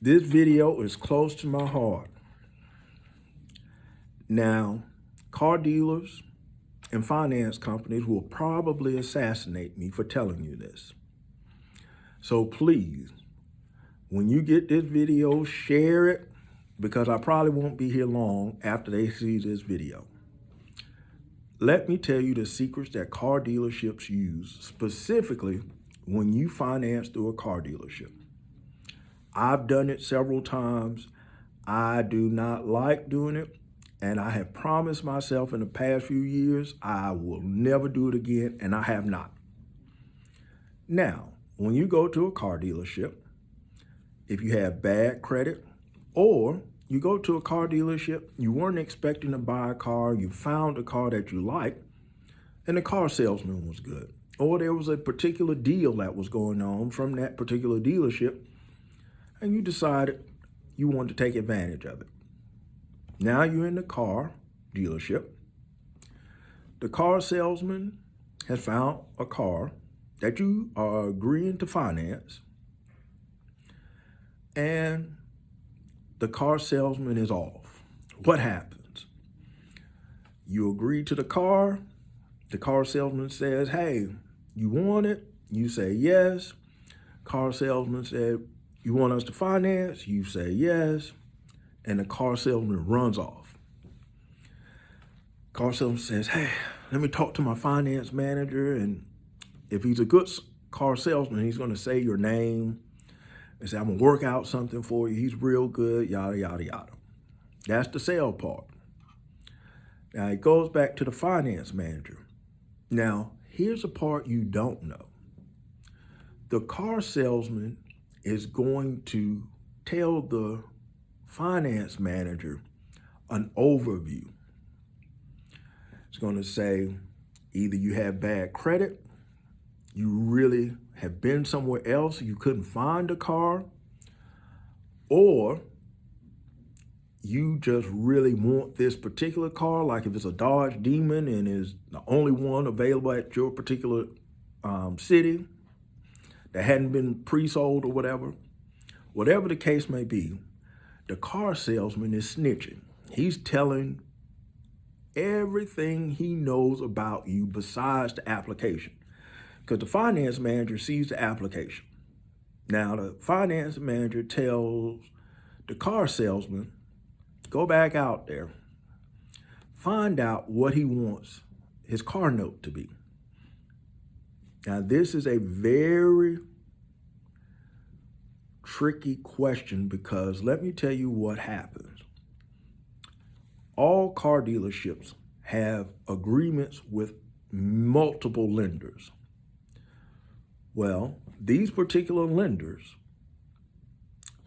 This video is close to my heart. Now, car dealers and finance companies will probably assassinate me for telling you this. So please, when you get this video, share it, because I probably won't be here long after they see this video. Let me tell you the secrets that car dealerships use, specifically when you finance through a car dealership. I've done it several times. I do not like doing it, and I have promised myself in the past few years I will never do it again, and I have not. Now, when you go to a car dealership, if you have bad credit, or you go to a car dealership, you weren't expecting to buy a car, you found a car that you like, and the car salesman was good, or there was a particular deal that was going on from that particular dealership, and you decided you wanted to take advantage of it. Now you're in the car dealership. The car salesman has found a car that you are agreeing to finance, and the car salesman is off. What happens? You agree to the car salesman says, hey, you want it? You say yes. Car salesman said, you want us to finance? You say yes. And the car salesman runs off. Car salesman says, hey, let me talk to my finance manager. And if he's a good car salesman, he's going to say your name and say, I'm going to work out something for you. He's real good, yada, yada, yada. That's the sale part. Now, it goes back to the finance manager. Now, here's the part you don't know. The car salesman is going to tell the finance manager an overview. It's going to say, either you have bad credit, you really have been somewhere else, you couldn't find a car, or you just really want this particular car, like if it's a Dodge Demon and is the only one available at your particular city that hadn't been pre-sold or whatever. Whatever the case may be, the car salesman is snitching. He's telling everything he knows about you besides the application, because the finance manager sees the application. Now, the finance manager tells the car salesman, go back out there, find out what he wants his car note to be. Now, this is a very tricky question, because let me tell you what happens. All car dealerships have agreements with multiple lenders. Well, these particular lenders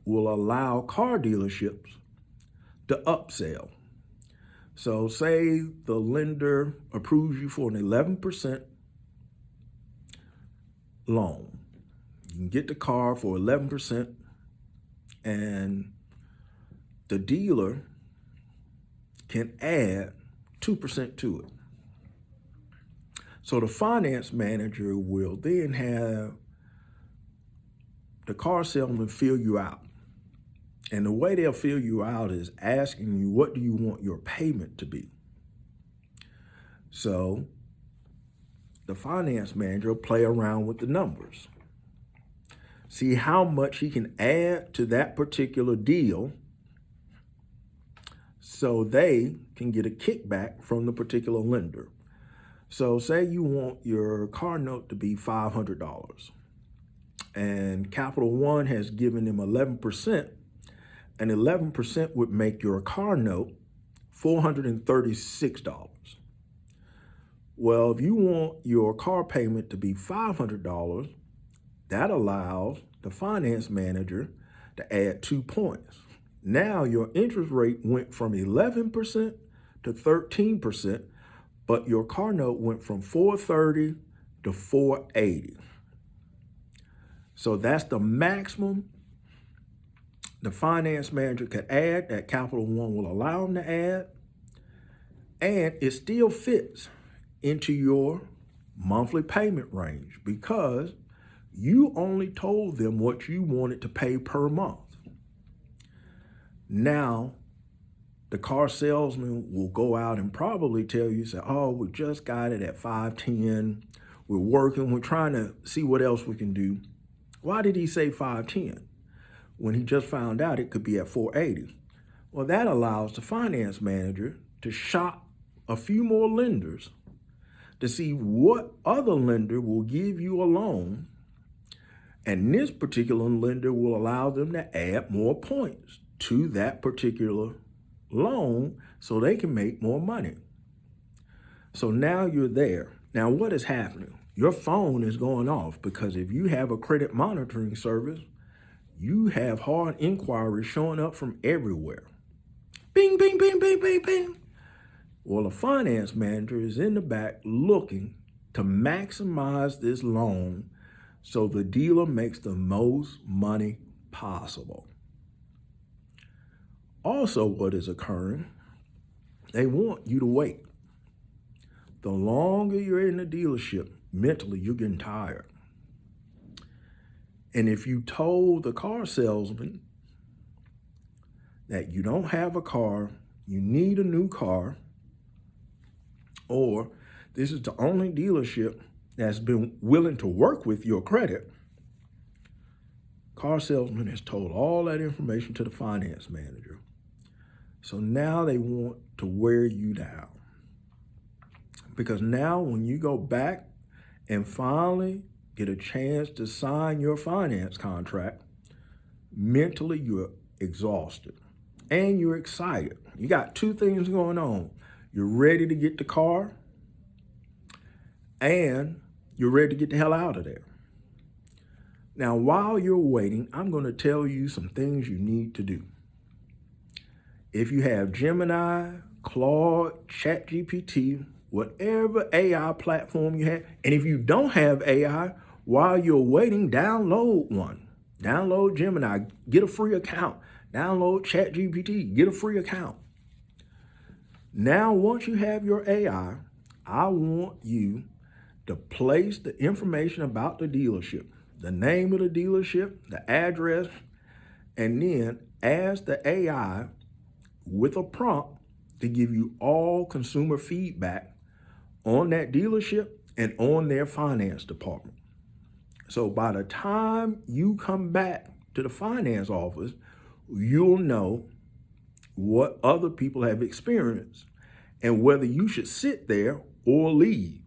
will allow car dealerships to upsell. So say the lender approves you for an 11% loan. You can get the car for 11%, and the dealer can add 2% to it. So the finance manager will then have the car salesman fill you out. And the way they'll fill you out is asking you, what do you want your payment to be? So the finance manager will play around with the numbers, see how much he can add to that particular deal so they can get a kickback from the particular lender. So say you want your car note to be $500, and Capital One has given them 11%, and 11% would make your car note $436. Well, if you want your car payment to be $500, that allows the finance manager to add 2 points. Now your interest rate went from 11% to 13%, but your car note went from $430 to $480. So that's the maximum the finance manager could add, that Capital One will allow them to add, and it still fits into your monthly payment range, because you only told them what you wanted to pay per month. Now, the car salesman will go out and probably tell you, say, oh, we just got it at 510. We're working, we're trying to see what else we can do. Why did he say 510 when he just found out it could be at 480? Well, that allows the finance manager to shop a few more lenders to see what other lender will give you a loan. And this particular lender will allow them to add more points to that particular loan so they can make more money. So now you're there. Now what is happening? Your phone is going off because if you have a credit monitoring service, you have hard inquiries showing up from everywhere. Bing, bing, bing, bing, bing, bing. Well, the finance manager is in the back looking to maximize this loan so the dealer makes the most money possible. Also, what is occurring, they want you to wait. The longer you're in the dealership, mentally, you're getting tired. And if you told the car salesman that you don't have a car, you need a new car, or this is the only dealership that's been willing to work with your credit, car salesman has told all that information to the finance manager. So now they want to wear you down. Because now when you go back and finally get a chance to sign your finance contract, mentally you're exhausted and you're excited. You got two things going on. You're ready to get the car and you're ready to get the hell out of there. Now, while you're waiting, I'm going to tell you some things you need to do. If you have Gemini, Claude, ChatGPT, whatever AI platform you have, and if you don't have AI, while you're waiting, download one. Download Gemini, get a free account. Download ChatGPT, get a free account. Now, once you have your AI, I want you to place the information about the dealership, the name of the dealership, the address, and then ask the AI with a prompt to give you all consumer feedback on that dealership and on their finance department. So by the time you come back to the finance office, you'll know what other people have experienced and whether you should sit there or leave.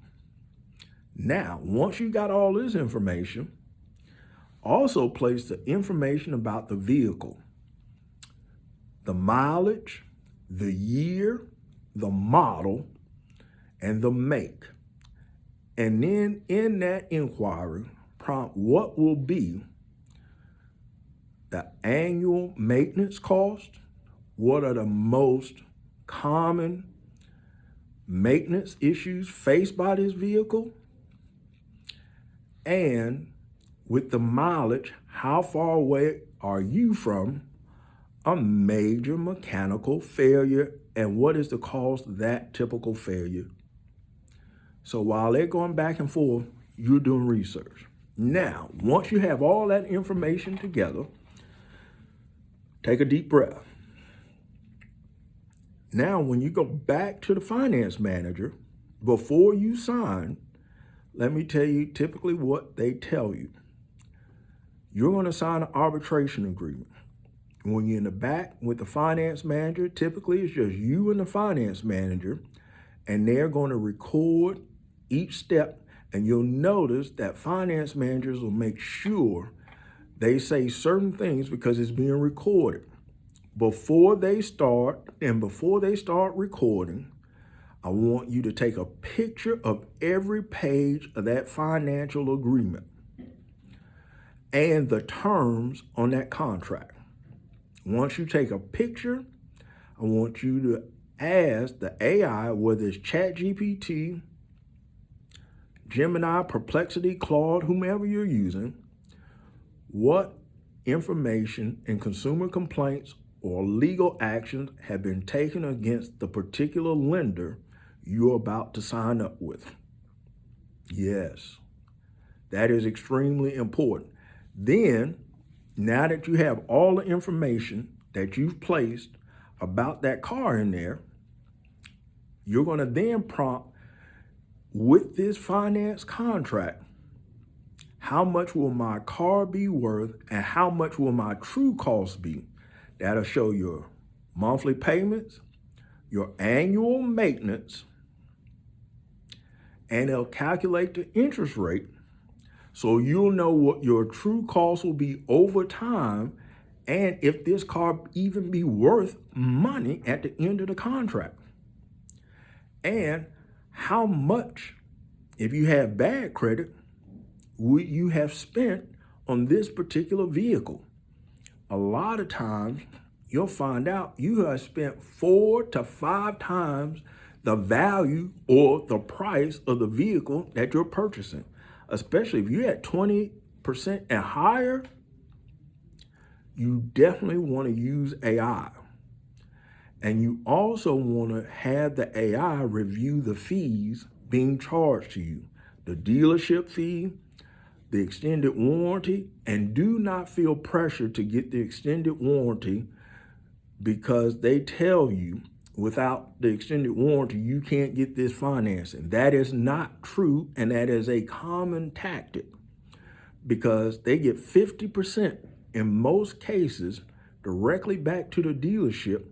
Now, once you got all this information, also place the information about the vehicle, the mileage, the year, the model, and the make. And then in that inquiry, prompt what will be the annual maintenance cost, what are the most common maintenance issues faced by this vehicle, and with the mileage, how far away are you from a major mechanical failure, and what is the cost of that typical failure? So while they're going back and forth, you're doing research. Now, once you have all that information together, take a deep breath. Now, when you go back to the finance manager, before you sign, let me tell you typically what they tell you. You're going to sign an arbitration agreement. When you're in the back with the finance manager, typically it's just you and the finance manager, and they're going to record each step, and you'll notice that finance managers will make sure they say certain things because it's being recorded. Before they start recording, I want you to take a picture of every page of that financial agreement and the terms on that contract. Once you take a picture, I want you to ask the AI, whether it's ChatGPT, Gemini, Perplexity, Claude, whomever you're using, what information and consumer complaints or legal actions have been taken against the particular lender you're about to sign up with. Yes, that is extremely important. Then, now that you have all the information that you've placed about that car in there, you're going to then prompt, with this finance contract, how much will my car be worth and how much will my true cost be? That'll show your monthly payments, your annual maintenance, and it'll calculate the interest rate, so you'll know what your true cost will be over time and if this car even be worth money at the end of the contract. And how much, if you have bad credit, would you have spent on this particular vehicle? A lot of times you'll find out you have spent 4 to 5 times the value or the price of the vehicle that you're purchasing. Especially if you're at 20% and higher, you definitely want to use AI. And you also want to have the AI review the fees being charged to you. The dealership fee, the extended warranty, and do not feel pressure to get the extended warranty because they tell you without the extended warranty, you can't get this financing. That is not true, and that is a common tactic because they get 50% in most cases directly back to the dealership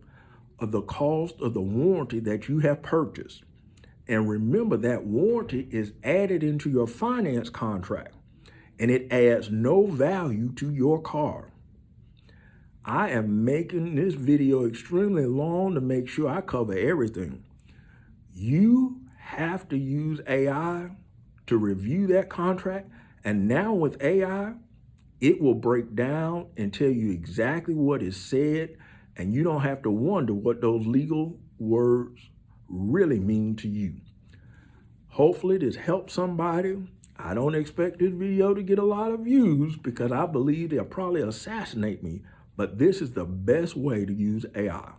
of the cost of the warranty that you have purchased. And remember, that warranty is added into your finance contract, and it adds no value to your car. I am making this video extremely long to make sure I cover everything. You have to use AI to review that contract. And now with AI, it will break down and tell you exactly what is said. And you don't have to wonder what those legal words really mean to you. Hopefully this helps somebody. I don't expect this video to get a lot of views because I believe they'll probably assassinate me. But this is the best way to use AI.